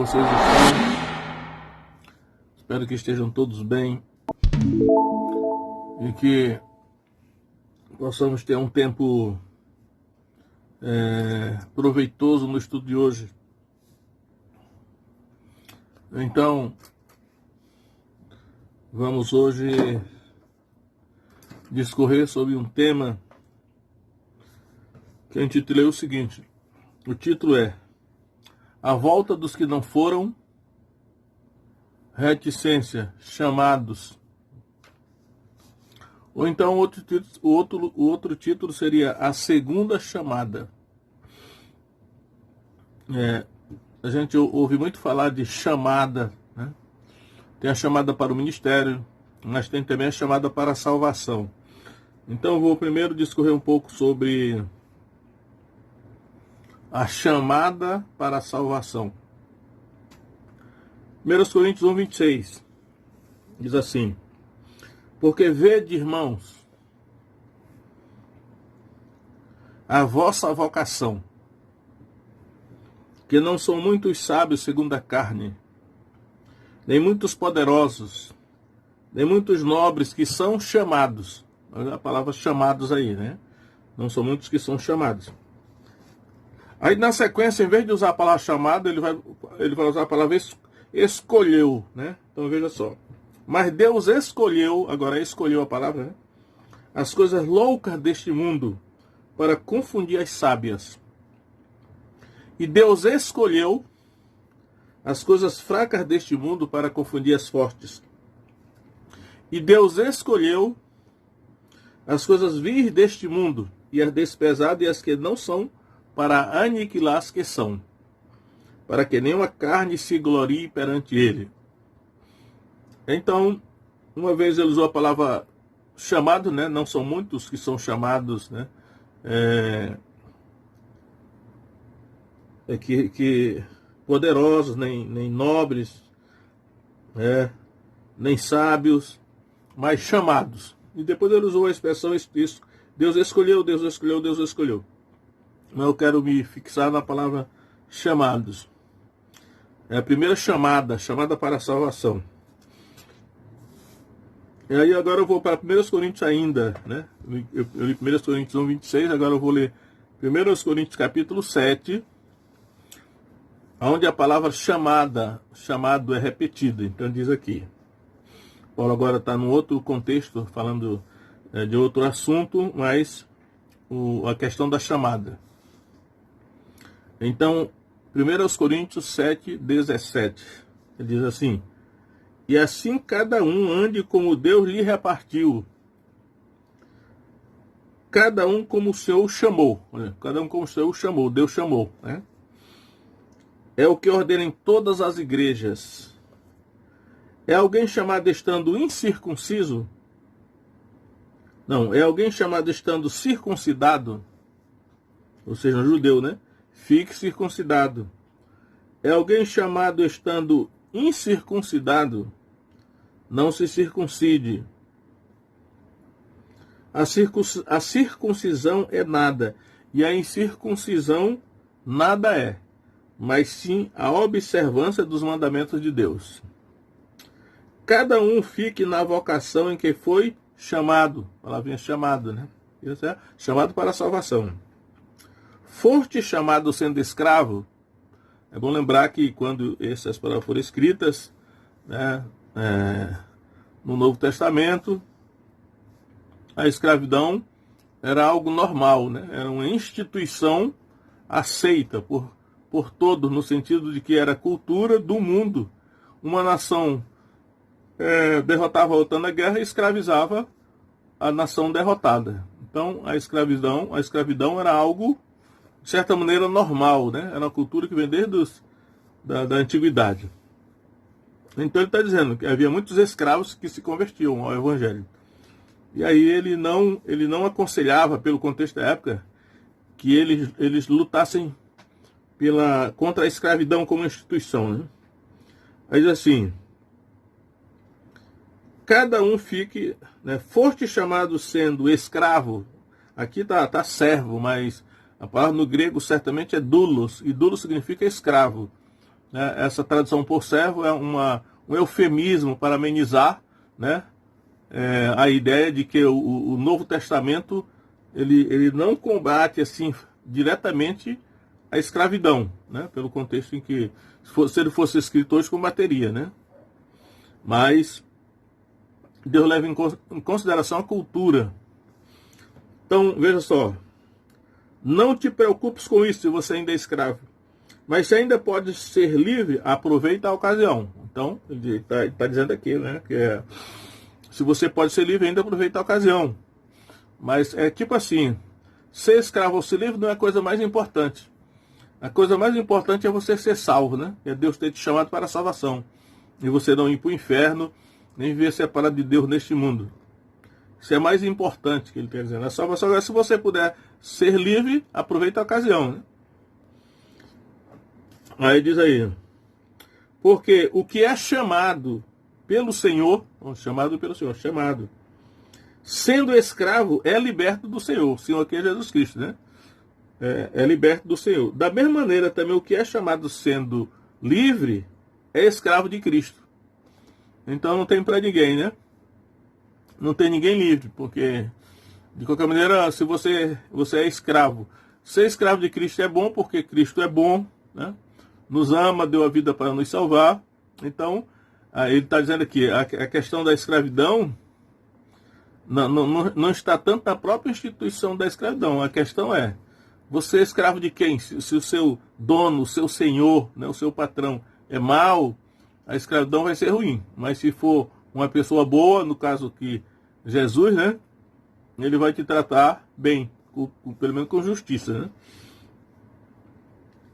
vocês estão? Espero que estejam todos bem e que possamos ter um tempo proveitoso no estudo de hoje. Então, vamos hoje discorrer sobre um tema que eu intitulei o seguinte. O título é A Volta dos que não foram, reticência, chamados. Ou então o outro título seria A Segunda Chamada. A gente ouve muito falar de chamada, né? Tem a chamada para o ministério, mas tem também a chamada para a salvação. Então eu vou primeiro discorrer um pouco sobre a chamada para a salvação. 1 Coríntios 1:26 diz assim: Porque vede, irmãos, a vossa vocação, que não são muitos sábios segundo a carne, nem muitos poderosos, nem muitos nobres que são chamados. Olha a palavra chamados aí, né? Não são muitos que são chamados. Aí na sequência, em vez de usar a palavra chamado, ele vai usar a palavra escolheu, né? Então veja só. Mas Deus escolheu, agora escolheu a palavra, né? As coisas loucas deste mundo para confundir as sábias. E Deus escolheu as coisas fracas deste mundo para confundir as fortes. E Deus escolheu as coisas vis deste mundo e as desprezadas e as que não são para aniquilar as que são, para que nenhuma carne se glorie perante ele. Então, uma vez ele usou a palavra chamado, né? Não são muitos que são chamados, né? Que poderosos, nem nobres, nem sábios, mas chamados. E depois ele usou a expressão isso, Deus escolheu, Deus escolheu, Deus escolheu. Mas eu quero me fixar na palavra chamados. É a primeira chamada para a salvação. E aí agora eu vou para 1 Coríntios ainda, né? Eu li 1 Coríntios 1:26, agora eu vou ler 1 Coríntios capítulo 7, onde a palavra chamado é repetida. Então diz aqui. Paulo agora está num outro contexto, falando de outro assunto, mas a questão da chamada. Então, 1 Coríntios 7:17, ele diz assim: E assim cada um ande como Deus lhe repartiu, cada um como o Senhor o chamou. Cada um como o Senhor o chamou, Deus chamou, né? É o que ordena em todas as igrejas. É alguém chamado estando incircunciso? Não, é alguém chamado estando circuncidado? Ou seja, um judeu, né? Fique circuncidado. É alguém chamado estando incircuncidado? Não se circuncide. A circuncisão é nada, e a incircuncisão nada é, mas sim a observância dos mandamentos de Deus. Cada um fique na vocação em que foi chamado. A palavrinha chamado, né? Isso é chamado para a salvação. Foste chamado sendo escravo. É bom lembrar que quando essas palavras foram escritas, né, no Novo Testamento, a escravidão era algo normal, né? Era uma instituição aceita por todos, no sentido de que era a cultura do mundo. Uma nação derrotava a outra na guerra e escravizava a nação derrotada. Então a escravidão era algo, de certa maneira, normal, né? Era uma cultura que vem desde da antiguidade. Então ele está dizendo que havia muitos escravos que se convertiam ao Evangelho. E aí ele não aconselhava, pelo contexto da época, que eles lutassem contra a escravidão como instituição, né? Aí diz assim: cada um fique, né? Foste chamado sendo escravo. Aqui tá servo, mas a palavra no grego certamente é doulos, e doulos significa escravo. né? Essa tradução por servo é um eufemismo para amenizar, né, a ideia de que o Novo Testamento ele não combate assim diretamente a escravidão, né, pelo contexto em que se ele fosse escrito hoje combateria, né? Mas Deus leva em consideração a cultura. Então, veja só, não te preocupes com isso se você ainda é escravo. Mas se ainda pode ser livre, aproveita a ocasião. Então, ele está dizendo aqui, né, que se você pode ser livre, ainda aproveita a ocasião. Mas é tipo assim, ser escravo ou ser livre não é a coisa mais importante. A coisa mais importante é você ser salvo, né? É Deus ter te chamado para a salvação. E você não ir para o inferno, nem viver separado de Deus neste mundo. Isso é mais importante que ele está dizendo. A salvação é se você puder ser livre, aproveita a ocasião, né? Aí diz aí, porque o que é chamado pelo Senhor, sendo escravo, é liberto do Senhor. O Senhor aqui é Jesus Cristo, né? É liberto do Senhor. Da mesma maneira, também o que é chamado sendo livre é escravo de Cristo. Então não tem para ninguém, né? Não tem ninguém livre, porque de qualquer maneira, se você é escravo, ser escravo de Cristo é bom, porque Cristo é bom, né? Nos ama, deu a vida para nos salvar. Então, ele está dizendo aqui, a questão da escravidão não está tanto na própria instituição da escravidão. A questão é, você é escravo de quem? Se o seu dono, o seu senhor, né, o seu patrão é mau, a escravidão vai ser ruim. Mas se for uma pessoa boa, no caso que Jesus, né, ele vai te tratar bem, pelo menos com justiça, né?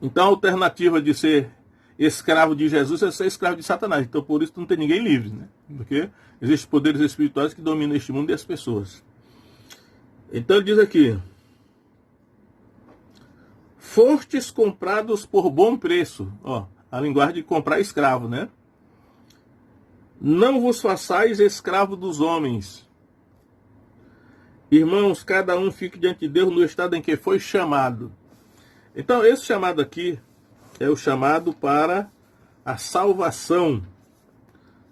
Então a alternativa de ser escravo de Jesus é ser escravo de Satanás. Então por isso não tem ninguém livre, né? Porque existem poderes espirituais que dominam este mundo e as pessoas. Então ele diz aqui, fostes comprados por bom preço. Ó, a linguagem de comprar escravo, né? Não vos façais escravo dos homens. Irmãos, cada um fique diante de Deus no estado em que foi chamado. Então, esse chamado aqui é o chamado para a salvação.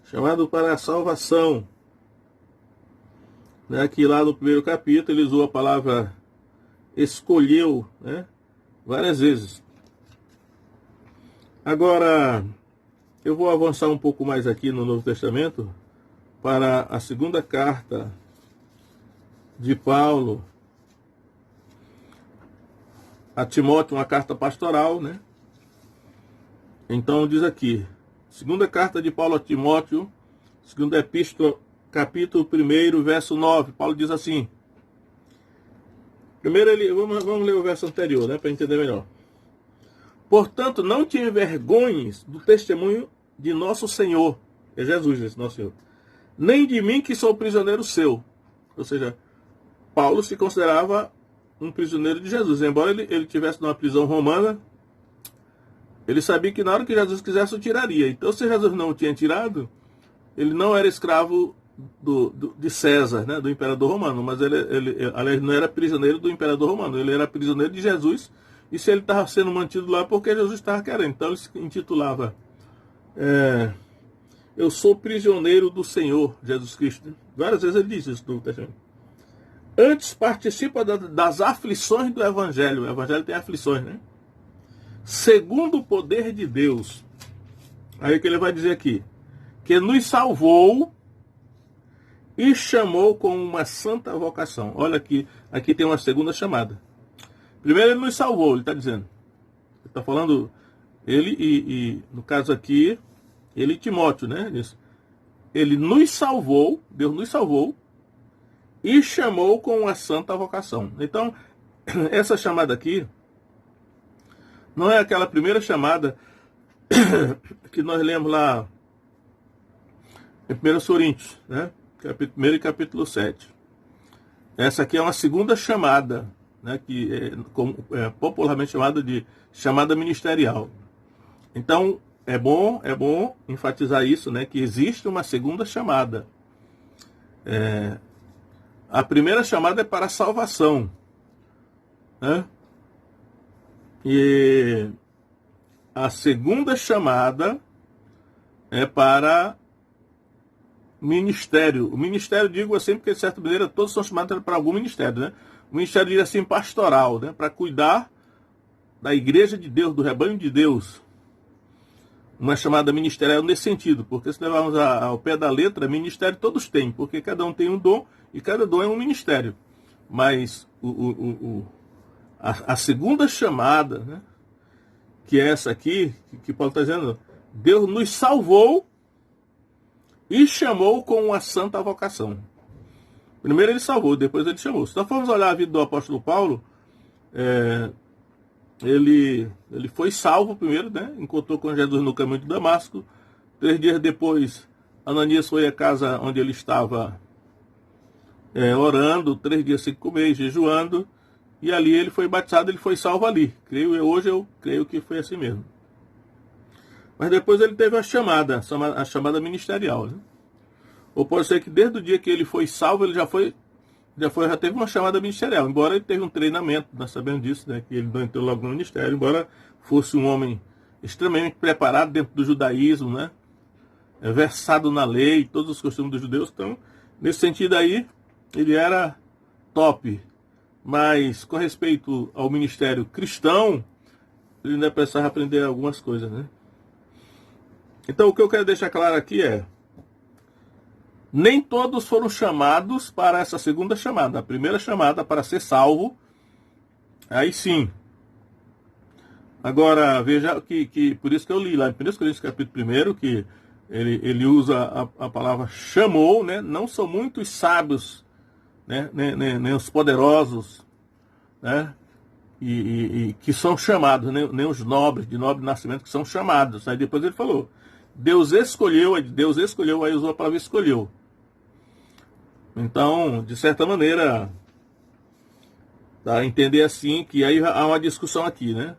Chamado para a salvação. Né? Aqui lá no primeiro capítulo, ele usou a palavra escolheu, né? Várias vezes. Agora, eu vou avançar um pouco mais aqui no Novo Testamento para a segunda carta de Paulo a Timóteo, uma carta pastoral, né? Então diz aqui, segunda carta de Paulo a Timóteo, segunda epístola, capítulo 1, verso 9, Paulo diz assim, primeiro vamos ler o verso anterior, né, para entender melhor. Portanto, não te envergonhes do testemunho de nosso Senhor, é Jesus esse nosso Senhor, nem de mim que sou prisioneiro seu. Ou seja, Paulo se considerava um prisioneiro de Jesus. Embora ele estivesse numa prisão romana, ele sabia que na hora que Jesus quisesse o tiraria. Então, se Jesus não o tinha tirado, ele não era escravo de César, né, do imperador romano, mas aliás, não era prisioneiro do imperador romano, ele era prisioneiro de Jesus, e se ele estava sendo mantido lá, porque Jesus estava querendo. Então ele se intitulava eu sou prisioneiro do Senhor Jesus Cristo. Várias vezes ele diz isso no Testamento. Antes participa das aflições do Evangelho. O Evangelho tem aflições, né? Segundo o poder de Deus. Aí o que ele vai dizer aqui? Que nos salvou e chamou com uma santa vocação. Olha aqui tem uma segunda chamada. Primeiro ele nos salvou, ele está dizendo. Ele está falando, ele e no caso aqui, ele e Timóteo, né? Ele nos salvou, Deus nos salvou, e chamou com uma santa vocação. Então, essa chamada aqui não é aquela primeira chamada que nós lemos lá em 1 Coríntios, né? Capítulo 1 e capítulo 7. Essa aqui é uma segunda chamada, né? Que é popularmente chamada de chamada ministerial. Então, é bom enfatizar isso, né? Que existe uma segunda chamada. A primeira chamada é para a salvação, né? E a segunda chamada é para ministério. O ministério, digo assim, porque de certa maneira todos são chamados para algum ministério, né? O ministério, diz assim, pastoral, né? Para cuidar da igreja de Deus, do rebanho de Deus. Uma chamada ministerial nesse sentido, porque se levarmos ao pé da letra, ministério todos têm, porque cada um tem um dom e cada dom é um ministério. Mas a segunda chamada, né, que é essa aqui, que Paulo está dizendo, Deus nos salvou e chamou com uma santa vocação. Primeiro ele salvou, depois ele chamou. Se nós formos olhar a vida do apóstolo Paulo, ele foi salvo primeiro, né? Encontrou com Jesus no caminho de Damasco. 3 dias depois, Ananias foi à casa onde ele estava orando, 3 dias sem comer, jejuando, e ali ele foi batizado, ele foi salvo ali. Hoje eu creio que foi assim mesmo. Mas depois ele teve a chamada ministerial, né? Ou pode ser que desde o dia que ele foi salvo, ele já teve uma chamada ministerial, embora ele teve um treinamento, nós sabemos disso, né, que ele não entrou logo no ministério, embora fosse um homem extremamente preparado dentro do judaísmo, né, versado na lei, todos os costumes dos judeus. Então, nesse sentido aí, ele era top, mas com respeito ao ministério cristão, ele ainda precisava aprender algumas coisas, né. Então, o que eu quero deixar claro aqui é: nem todos foram chamados para essa segunda chamada. A primeira chamada para ser salvo, aí sim. Agora, veja que por isso que eu li lá em 1 Coríntios capítulo 1, que ele usa a palavra chamou, né? Não são muitos sábios, né? Nem os poderosos, né? E que são chamados, nem os nobres, de nobre nascimento, que são chamados. Aí depois ele falou, Deus escolheu, aí usou a palavra escolheu. Então, de certa maneira, dá a entender assim que aí há uma discussão aqui, né?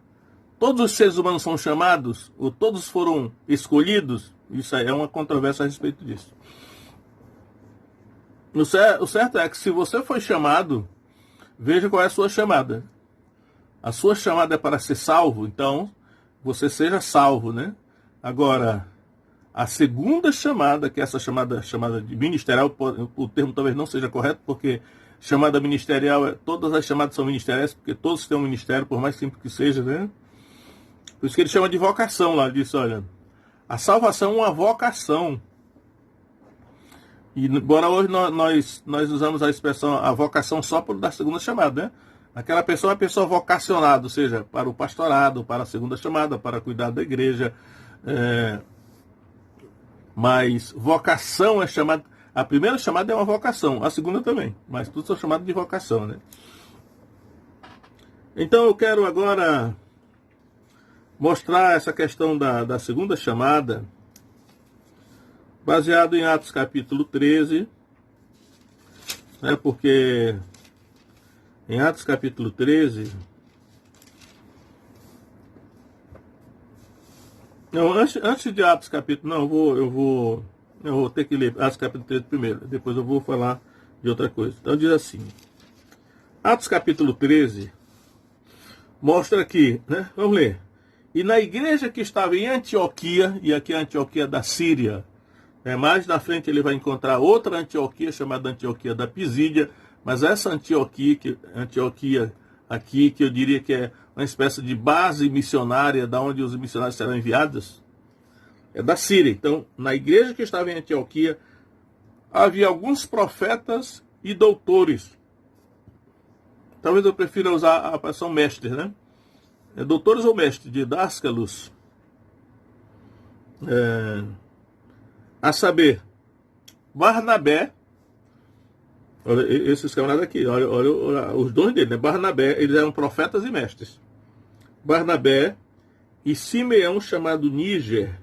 Todos os seres humanos são chamados, ou todos foram escolhidos? Isso aí é uma controvérsia a respeito disso. O certo é que se você foi chamado, veja qual é a sua chamada. A sua chamada é para ser salvo, então você seja salvo, né? Agora, a segunda chamada, que é essa chamada de ministerial, o termo talvez não seja correto, porque chamada ministerial, todas as chamadas são ministeriais, porque todos têm um ministério, por mais simples que seja, né? Por isso que ele chama de vocação lá, ele diz, olha, a salvação é uma vocação. E embora hoje nós usamos a expressão, a vocação só por da segunda chamada, né? Aquela pessoa é uma pessoa vocacionada, ou seja, para o pastorado, para a segunda chamada, para cuidar da igreja, mas vocação é chamada. A primeira chamada é uma vocação, a segunda também, mas tudo são chamados de vocação, né? Então eu quero agora mostrar essa questão da segunda chamada, baseado em Atos capítulo 13, né? Porque em Atos capítulo 13. Não, antes de Atos capítulo... Não, eu vou ter que ler Atos capítulo 13 primeiro. Depois eu vou falar de outra coisa. Então diz assim. Atos capítulo 13 mostra aqui, né? Vamos ler. E na igreja que estava em Antioquia, e aqui é a Antioquia da Síria, mais na frente ele vai encontrar outra Antioquia, chamada Antioquia da Pisídia, mas essa Antioquia aqui, que eu diria que é uma espécie de base missionária, da onde os missionários serão enviados, é da Síria. Então, na igreja que estava em Antioquia, havia alguns profetas e doutores. Talvez eu prefira usar a expressão mestres, né? Doutores ou mestres, didáscalos, a saber, Barnabé. Olha, esses camaradas aqui, olha os dons dele, né? Barnabé, eles eram profetas e mestres. Barnabé e Simeão, chamado Níger,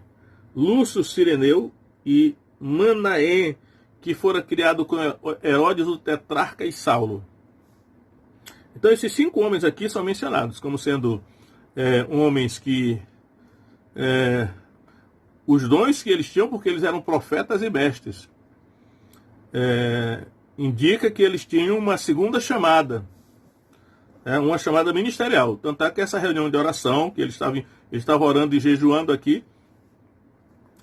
Lúcio Cireneu e Manaém, que fora criado com Herodes, o tetrarca, e Saulo. Então esses 5 homens aqui são mencionados como sendo homens que os dons que eles tinham, porque eles eram profetas e mestres, indica que eles tinham uma segunda chamada. É uma chamada ministerial. Tanto é que essa reunião de oração, que ele estava orando e jejuando aqui,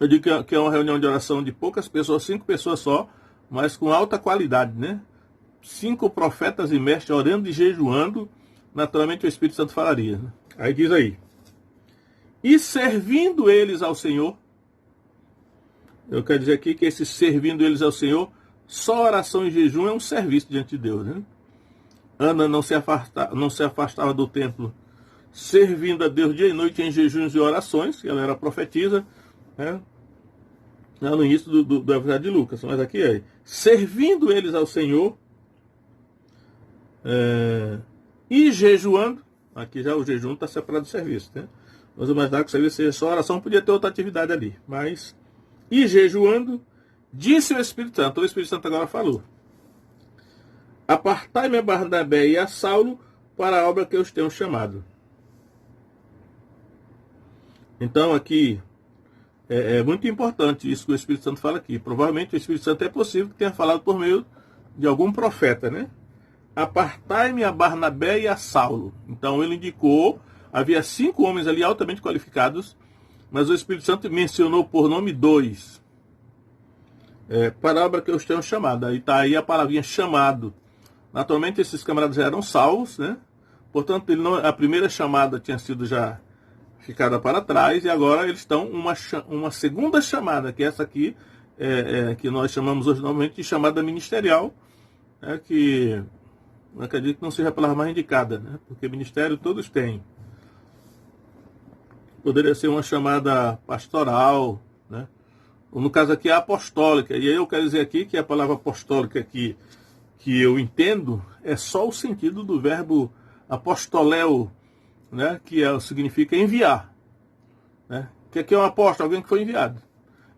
eu digo que é uma reunião de oração de poucas pessoas, 5 pessoas só, mas com alta qualidade, né? 5 profetas e mestres orando e jejuando, naturalmente o Espírito Santo falaria. Né? Aí diz aí, e servindo eles ao Senhor, eu quero dizer aqui que esse servindo eles ao Senhor, só oração e jejum é um serviço diante de Deus, né? Ana não se afastava do templo, servindo a Deus dia e noite em jejuns e orações, ela era profetisa, né? No início do Evangelho de Lucas, mas aqui é, servindo eles ao Senhor, e jejuando, aqui já o jejum está separado do serviço, né? Nós vamos imaginar que o serviço seja só oração, podia ter outra atividade ali, mas, e jejuando, disse o Espírito Santo, o Espírito Santo agora falou, apartai-me a Barnabé e a Saulo para a obra que eu os tenho chamado. Então aqui é muito importante isso que o Espírito Santo fala aqui. Provavelmente o Espírito Santo é possível que tenha falado por meio de algum profeta, né? Apartai-me a Barnabé e a Saulo. Então ele indicou, havia 5 homens ali altamente qualificados, mas o Espírito Santo mencionou por nome 2. Para a obra que eu os tenho chamado. Aí está aí a palavrinha chamado. Naturalmente esses camaradas já eram salvos, né? Portanto, a primeira chamada tinha sido já ficada para trás, e agora eles estão uma segunda chamada, que é essa aqui, que nós chamamos hoje normalmente de chamada ministerial, que eu acredito que não seja a palavra mais indicada, né? Porque ministério todos têm. Poderia ser uma chamada pastoral, né? Ou no caso aqui, a apostólica. E aí eu quero dizer aqui que a palavra apostólica aqui, que eu entendo, é só o sentido do verbo apostoléu, né, que significa enviar. Né? Que aqui é um apóstolo, alguém que foi enviado.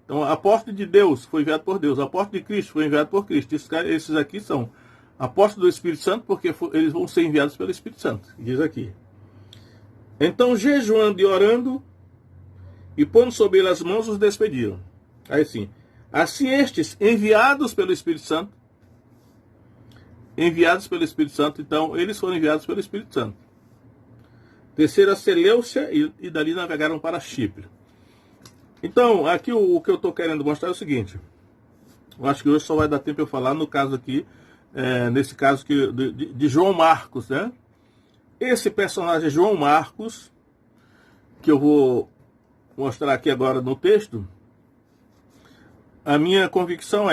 Então, apóstolo de Deus foi enviado por Deus, apóstolo de Cristo foi enviado por Cristo. Esses aqui são apóstolos do Espírito Santo, porque eles vão ser enviados pelo Espírito Santo. Diz aqui. Então, jejuando e orando, e pondo sobre ele as mãos, os despediram. Aí sim. Assim estes, enviados pelo Espírito Santo, então eles foram enviados pelo Espírito Santo. Desceram a Seleucia e dali navegaram para Chipre. Então, aqui o que eu estou querendo mostrar é o seguinte. Eu acho que hoje só vai dar tempo eu falar no caso aqui, nesse caso de João Marcos, né? Esse personagem João Marcos, que eu vou mostrar aqui agora no texto, a minha convicção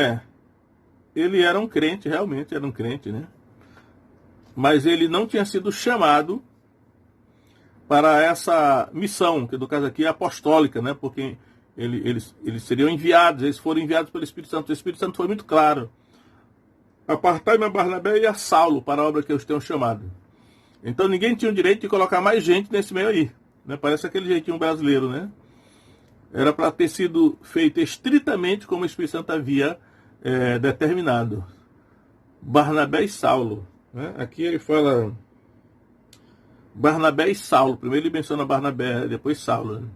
ele era um crente, realmente era um crente, né? Mas ele não tinha sido chamado para essa missão, que no caso aqui é apostólica, né? Porque eles seriam enviados, eles foram enviados pelo Espírito Santo. O Espírito Santo foi muito claro. Apartai-me a Barnabé e a Saulo para a obra que eu os tenho chamado. Então ninguém tinha o direito de colocar mais gente nesse meio aí, né? Parece aquele jeitinho brasileiro, né? Era para ter sido feito estritamente como o Espírito Santo havia determinado. Barnabé e Saulo, né? Aqui ele fala Barnabé e Saulo. Primeiro ele menciona Barnabé, depois Saulo, né?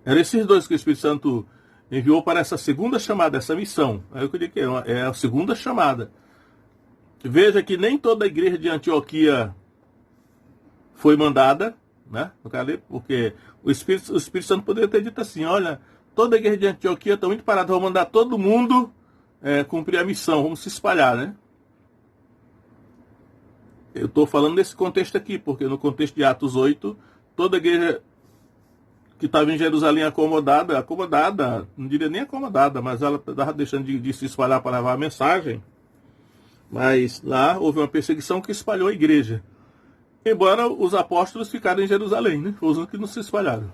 Eram esses dois que o Espírito Santo enviou para essa segunda chamada, essa missão. Aí eu digo que é a segunda chamada. Veja que nem toda a igreja de Antioquia foi mandada, né? Porque o Espírito Santo poderia ter dito assim, olha, toda a igreja de Antioquia está muito parada, vou mandar todo mundo cumprir a missão, vamos se espalhar, né? Eu estou falando nesse contexto aqui, porque no contexto de Atos 8, toda a igreja que estava em Jerusalém acomodada, não diria nem acomodada, mas ela estava deixando de se espalhar para levar a mensagem. Mas lá houve uma perseguição que espalhou a igreja. Embora os apóstolos ficaram em Jerusalém, né? Os que não se espalharam.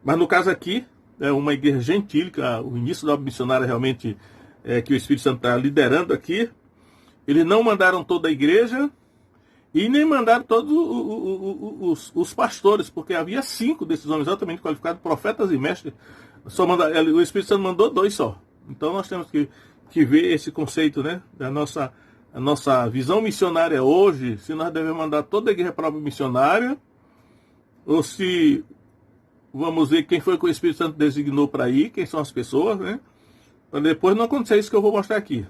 Mas no caso aqui, é uma igreja gentílica, o início da obra missionária realmente que o Espírito Santo está liderando aqui. Eles não mandaram toda a igreja e nem mandaram todos os pastores, porque havia 5 desses homens altamente qualificados, profetas e mestres. O Espírito Santo mandou 2 só. Então nós temos que ver esse conceito, né, da nossa visão missionária hoje, se nós devemos mandar toda a igreja para a obra missionária, ou se vamos ver quem foi que o Espírito Santo designou para ir, quem são as pessoas, né, para depois não acontecer isso que eu vou mostrar aqui.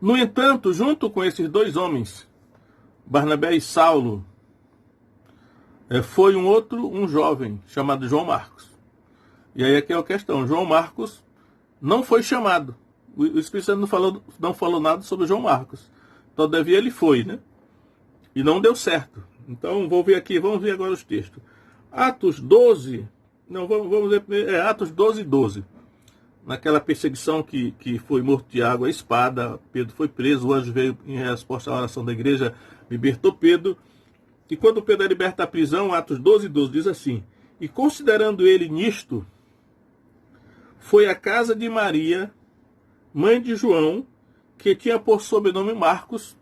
No entanto, junto com esses dois homens, Barnabé e Saulo, foi um jovem chamado João Marcos. E aí aqui é a questão, João Marcos não foi chamado. O Espírito Santo não falou nada sobre João Marcos. Todavia ele foi, né? E não deu certo. Então vamos ver agora os textos. Atos 12, não, vamos ver, Atos 12, 12. Naquela perseguição que foi morto Tiago à espada, Pedro foi preso, o anjo veio em resposta à oração da igreja, libertou Pedro. E quando Pedro é liberto da prisão, Atos 12, 12 diz assim: e considerando ele nisto, foi à casa de Maria, mãe de João, que tinha por sobrenome Marcos,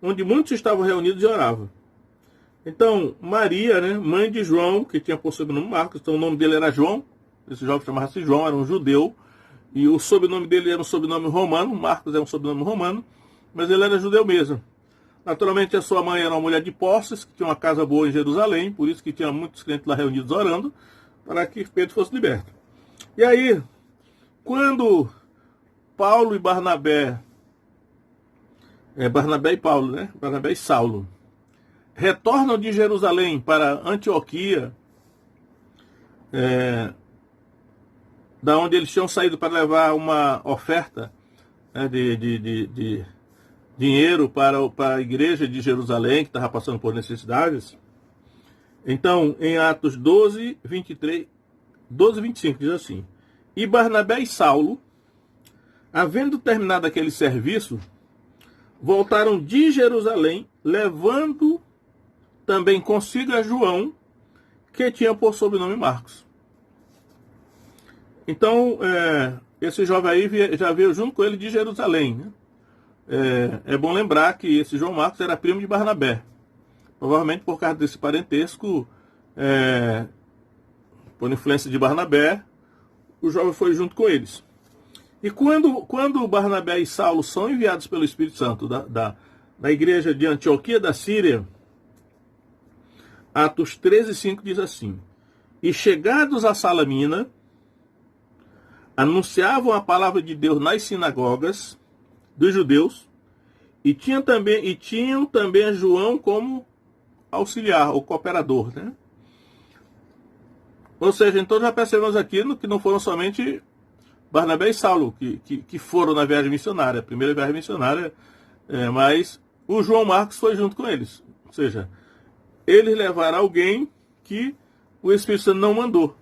onde muitos estavam reunidos e oravam. Então, Maria, né, mãe de João, que tinha por sobrenome Marcos, então o nome dele era João, esse jovem chamava-se João, era um judeu, e o sobrenome dele era um sobrenome romano, Marcos é um sobrenome romano, mas ele era judeu mesmo. Naturalmente, a sua mãe era uma mulher de posses, que tinha uma casa boa em Jerusalém, por isso que tinha muitos crentes lá reunidos orando, para que Pedro fosse liberto. E aí, quando Paulo e Barnabé e Paulo, né? Barnabé e Saulo, retornam de Jerusalém para Antioquia, da onde eles tinham saído para levar uma oferta, né, de dinheiro para a igreja de Jerusalém, que estava passando por necessidades. Então, em Atos 12, 23, 12, 25, diz assim: e Barnabé e Saulo, havendo terminado aquele serviço, voltaram de Jerusalém, levando também consigo a João, que tinha por sobrenome Marcos. Então, esse jovem aí já veio junto com ele de Jerusalém, né? É bom lembrar que esse João Marcos era primo de Barnabé. Provavelmente por causa desse parentesco, por influência de Barnabé, o jovem foi junto com eles. E quando Barnabé e Saulo são enviados pelo Espírito Santo da igreja de Antioquia da Síria, Atos 13, 5 diz assim: e chegados a Salamina, anunciavam a palavra de Deus nas sinagogas dos judeus, e tinham também a João como auxiliar, ou cooperador, né? Ou seja, então já percebemos aqui que não foram somente Barnabé e Saulo que foram na viagem missionária, a primeira viagem missionária, mas o João Marcos foi junto com eles. Ou seja, eles levaram alguém que o Espírito Santo não mandou,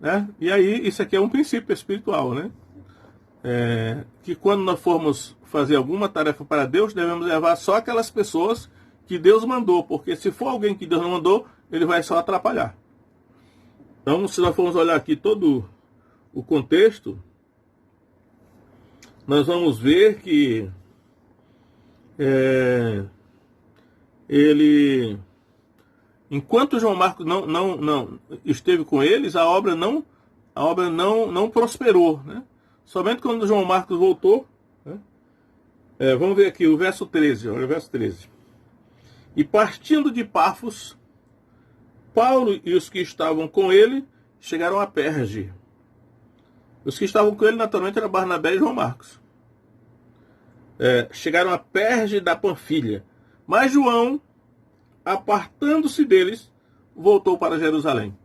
né? E aí, isso aqui é um princípio espiritual, né? Que quando nós formos fazer alguma tarefa para Deus, devemos levar só aquelas pessoas que Deus mandou, porque se for alguém que Deus não mandou, ele vai só atrapalhar. Então, se nós formos olhar aqui todo o contexto, nós vamos ver que enquanto João Marcos não esteve com eles, a obra não prosperou, né? Somente quando João Marcos voltou, né? Vamos ver aqui o verso 13, olha o verso 13. E partindo de Pafos, Paulo e os que estavam com ele chegaram a Perge. Os que estavam com ele, naturalmente, eram Barnabé e João Marcos. Chegaram a Perge da Panfilha. Mas João, apartando-se deles, voltou para Jerusalém.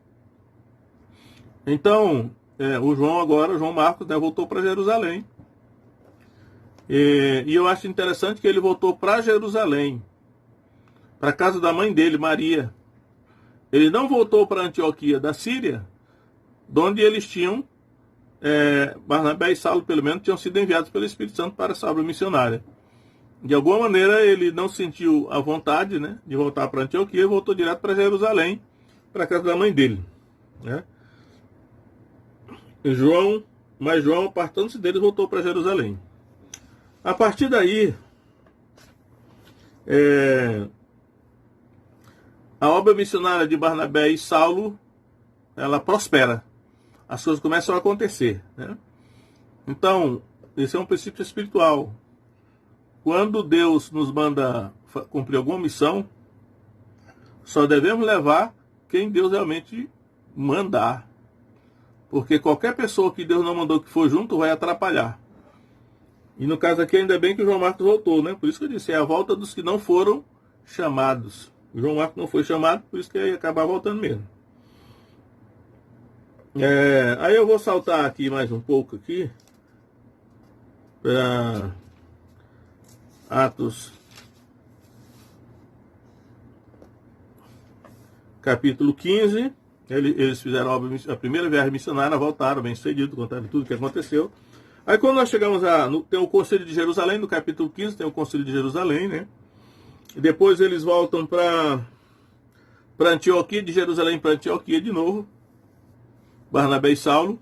Então, o João Marcos, né, voltou para Jerusalém. E eu acho interessante que ele voltou para Jerusalém, para a casa da mãe dele, Maria. Ele não voltou para Antioquia da Síria, de onde eles tinham, Barnabé e Saulo, pelo menos, tinham sido enviados pelo Espírito Santo para essa obra missionária. De alguma maneira, ele não sentiu a vontade, né, de voltar para Antioquia e voltou direto para Jerusalém, para a casa da mãe dele, né? Mas João, apartando-se deles, voltou para Jerusalém. A partir daí, a obra missionária de Barnabé e Saulo, ela prospera. As coisas começam a acontecer, né? Então, esse é um princípio espiritual. Quando Deus nos manda cumprir alguma missão, só devemos levar quem Deus realmente mandar. Porque qualquer pessoa que Deus não mandou que for junto vai atrapalhar. E no caso aqui, ainda bem que o João Marcos voltou, né? Por isso que eu disse, é a volta dos que não foram chamados. O João Marcos não foi chamado, por isso que ia acabar voltando mesmo. Aí eu vou saltar aqui mais um pouco aqui para Atos capítulo 15. Eles fizeram a primeira viagem missionária, voltaram bem sucedido, contaram tudo o que aconteceu. Aí quando nós chegamos tem o Conselho de Jerusalém, no capítulo 15 tem o Conselho de Jerusalém, né? E depois eles voltam para Antioquia, de Jerusalém para Antioquia de novo, Barnabé e Saulo.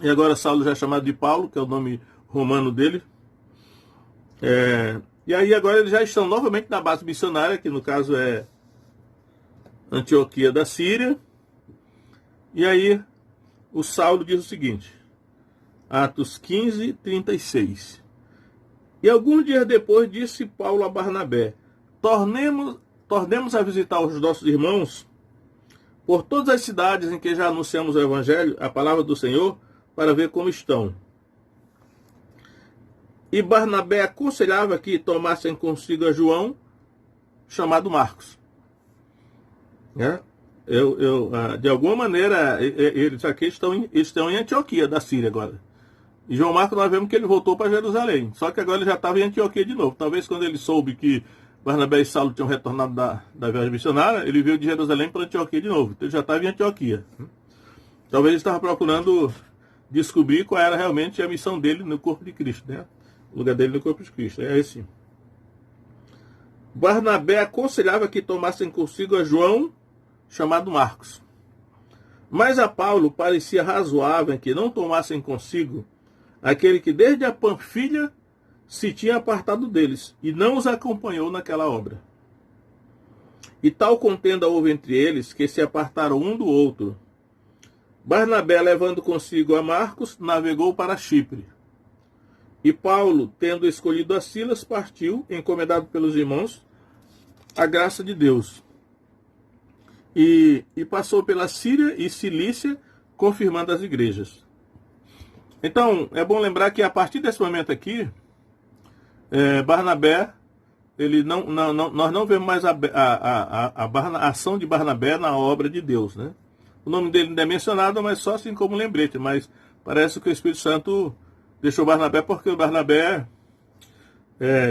E agora Saulo já é chamado de Paulo, que é o nome romano dele. E aí agora eles já estão novamente na base missionária, que no caso é Antioquia da Síria. E aí o Saulo diz o seguinte, Atos 15, 36. E alguns dias depois disse Paulo a Barnabé, tornemos a visitar os nossos irmãos por todas as cidades em que já anunciamos o Evangelho, a palavra do Senhor, para ver como estão. E Barnabé aconselhava que tomassem consigo a João, chamado Marcos. De alguma maneira, eles aqui estão em Antioquia, da Síria agora. E João Marcos, nós vemos que ele voltou para Jerusalém. Só que agora ele já estava em Antioquia de novo. Talvez quando ele soube que Barnabé e Saulo tinham retornado da viagem missionária, ele veio de Jerusalém para Antioquia de novo. Então ele já estava em Antioquia. Talvez ele estava procurando descobrir qual era realmente a missão dele no corpo de Cristo, né? O lugar dele no corpo de Cristo. É esse. Barnabé aconselhava que tomassem consigo a João, chamado Marcos. Mas a Paulo parecia razoável que não tomassem consigo aquele que desde a Panfilha se tinha apartado deles, e não os acompanhou naquela obra. E tal contenda houve entre eles, que se apartaram um do outro. Barnabé, levando consigo a Marcos, navegou para Chipre. E Paulo, tendo escolhido a Silas, partiu, encomendado pelos irmãos, a graça de Deus. E passou pela Síria e Cilícia, confirmando as igrejas. Então, é bom lembrar que a partir desse momento aqui, Barnabé, nós não vemos mais a ação de Barnabé na obra de Deus, né? O nome dele não é mencionado, mas só assim como lembrete. Mas parece que o Espírito Santo deixou Barnabé porque o Barnabé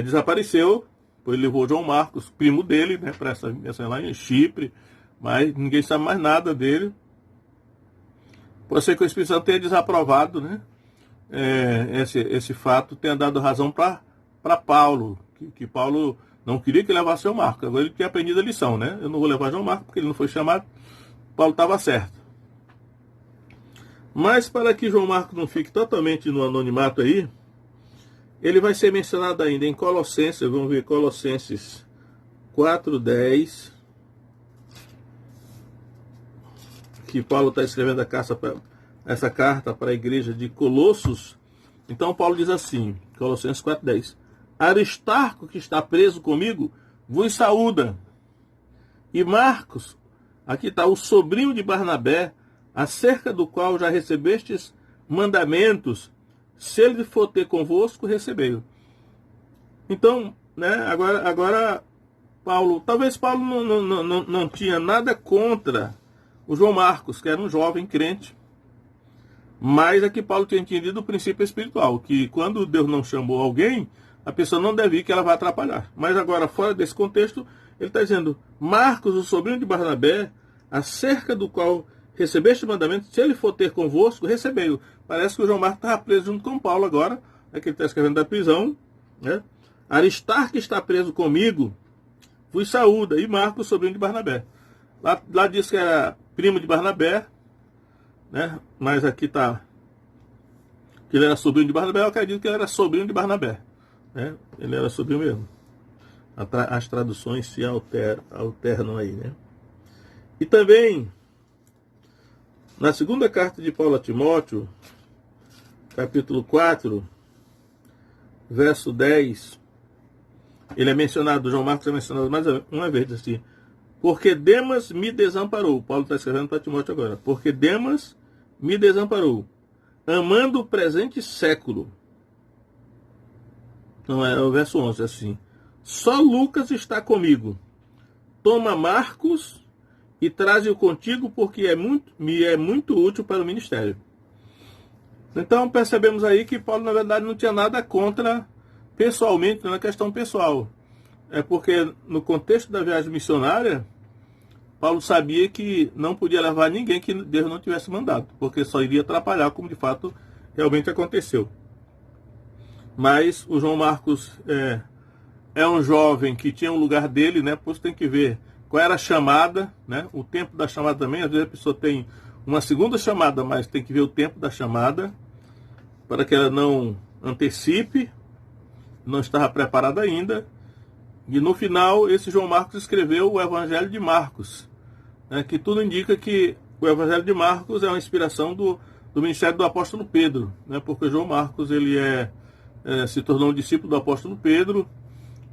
desapareceu. Depois ele levou João Marcos, primo dele, né, para essa missão lá em Chipre. Mas ninguém sabe mais nada dele. Pode ser que o Espírito Santo tenha desaprovado, né? Esse fato, tenha dado razão para Paulo. Que Paulo não queria que levasse João Marcos. Agora ele tinha aprendido a lição, né? Eu não vou levar João Marcos porque ele não foi chamado. Paulo estava certo. Mas para que João Marcos não fique totalmente no anonimato aí, ele vai ser mencionado ainda em Colossenses. Vamos ver Colossenses 4:10. Que Paulo está escrevendo essa carta para a igreja de Colossos. Então Paulo diz assim, Colossenses 4:10. Aristarco, que está preso comigo, vos saúda. E Marcos, aqui está o sobrinho de Barnabé, acerca do qual já recebestes mandamentos, se ele for ter convosco, recebei-o. Então, né, agora Paulo, talvez Paulo não tinha nada contra o João Marcos, que era um jovem crente, mas aqui Paulo tinha entendido o princípio espiritual, que quando Deus não chamou alguém, a pessoa não deve ir, que ela vai atrapalhar. Mas agora, fora desse contexto, ele está dizendo, Marcos, o sobrinho de Barnabé, acerca do qual recebeste o mandamento, se ele for ter convosco, recebei-o. Parece que o João Marcos estava preso junto com Paulo agora, que ele está escrevendo da prisão, né? Aristarco está preso comigo, vos saúda, e Marcos, sobrinho de Barnabé. Lá diz que era primo de Barnabé, né? Mas aqui está que ele era sobrinho de Barnabé. Eu acredito que ele era sobrinho de Barnabé, né? Ele era sobrinho mesmo. As traduções se alternam aí, né? E também na segunda carta de Paulo a Timóteo, capítulo 4, verso 10, ele é mencionado, João Marcos é mencionado mais uma vez assim, porque Demas me desamparou. Paulo está escrevendo para Timóteo agora. Porque Demas me desamparou, amando o presente século, Então é o verso 11, assim. Só Lucas está comigo. Toma Marcos e traze-o contigo, porque me é muito útil para o ministério. Então percebemos aí que Paulo, na verdade, não tinha nada contra pessoalmente, na questão pessoal. É porque no contexto da viagem missionária, Paulo sabia que não podia levar ninguém que Deus não tivesse mandado, porque só iria atrapalhar, como de fato realmente aconteceu. Mas o João Marcos é um jovem que tinha um lugar dele, né? Por isso tem que ver qual era a chamada, né? O tempo da chamada também. Às vezes a pessoa tem uma segunda chamada, mas tem que ver o tempo da chamada, para que ela não antecipe, não estava preparada ainda. E no final, esse João Marcos escreveu o Evangelho de Marcos, né? Que tudo indica que o Evangelho de Marcos é uma inspiração do ministério do apóstolo Pedro, né? Porque João Marcos ele se tornou um discípulo do apóstolo Pedro,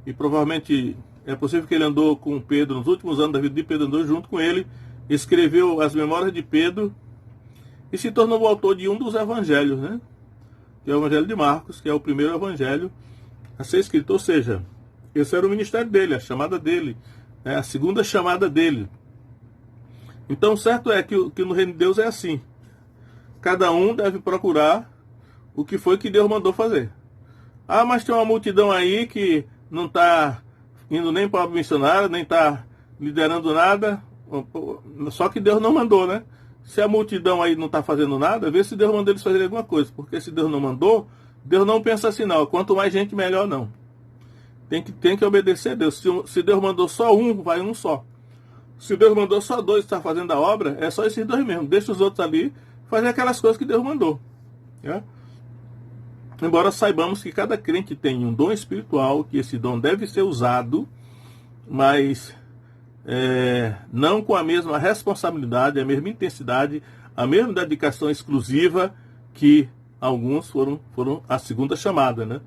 e provavelmente é possível que ele andou com Pedro nos últimos anos da vida de Pedro, andou junto com ele, escreveu as memórias de Pedro e se tornou o autor de um dos evangelhos, né? Que é o Evangelho de Marcos, que é o primeiro evangelho a ser escrito. Ou seja, esse era o ministério dele, a chamada dele, a segunda chamada dele. Então, certo é que no reino de Deus é assim. Cada um deve procurar o que foi que Deus mandou fazer. Ah, mas tem uma multidão aí que não está indo nem para o missionário, nem está liderando nada. Só que Deus não mandou, né? Se a multidão aí não está fazendo nada, vê se Deus mandou eles fazerem alguma coisa. Porque se Deus não mandou, Deus não pensa assim, não. Quanto mais gente, melhor não. Tem que obedecer a Deus. Se Deus mandou só um, vai um só. Se Deus mandou só dois que estão fazendo a obra, é só esses dois mesmo. Deixa os outros ali fazer aquelas coisas que Deus mandou. Né? Embora saibamos que cada crente tem um dom espiritual, que esse dom deve ser usado, mas não com a mesma responsabilidade, a mesma intensidade, a mesma dedicação exclusiva que alguns foram a segunda chamada, né?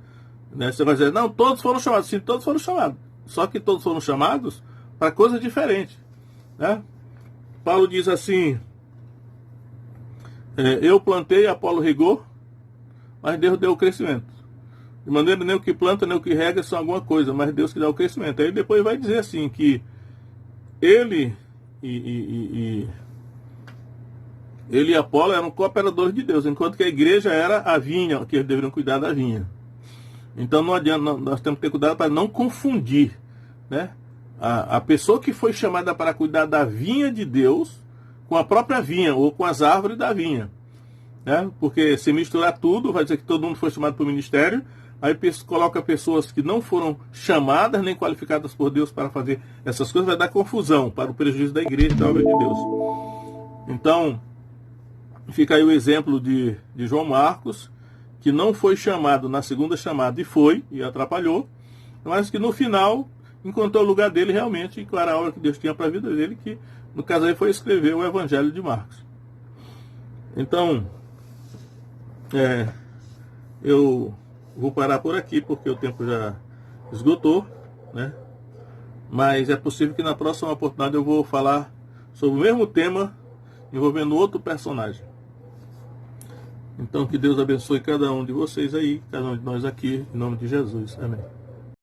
Você vai dizer, não, todos foram chamados. Sim, todos foram chamados. Só que todos foram chamados para coisas diferentes, né? Paulo diz assim, eu plantei, Apolo regou, mas Deus deu o crescimento. De maneira nem o que planta, nem o que rega são alguma coisa, mas Deus que dá o crescimento. Aí depois vai dizer assim, que ele e Apolo eram cooperadores de Deus, enquanto que a igreja era a vinha, que eles deveriam cuidar da vinha. Então não adianta, nós temos que ter cuidado para não confundir, né? A pessoa que foi chamada para cuidar da vinha de Deus com a própria vinha, ou com as árvores da vinha. Né? Porque se misturar tudo, vai dizer que todo mundo foi chamado para o ministério, aí coloca pessoas que não foram chamadas nem qualificadas por Deus para fazer essas coisas, vai dar confusão para o prejuízo da igreja e da obra de Deus. Então, fica aí o exemplo de João Marcos, que não foi chamado na segunda chamada e atrapalhou, mas que no final encontrou o lugar dele realmente, e qual era a obra que Deus tinha para a vida dele, que no caso aí foi escrever o Evangelho de Marcos. Então, eu vou parar por aqui, porque o tempo já esgotou, né? Mas é possível que na próxima oportunidade eu vou falar sobre o mesmo tema, envolvendo outro personagem. Então, que Deus abençoe cada um de vocês aí, cada um de nós aqui, em nome de Jesus. Amém.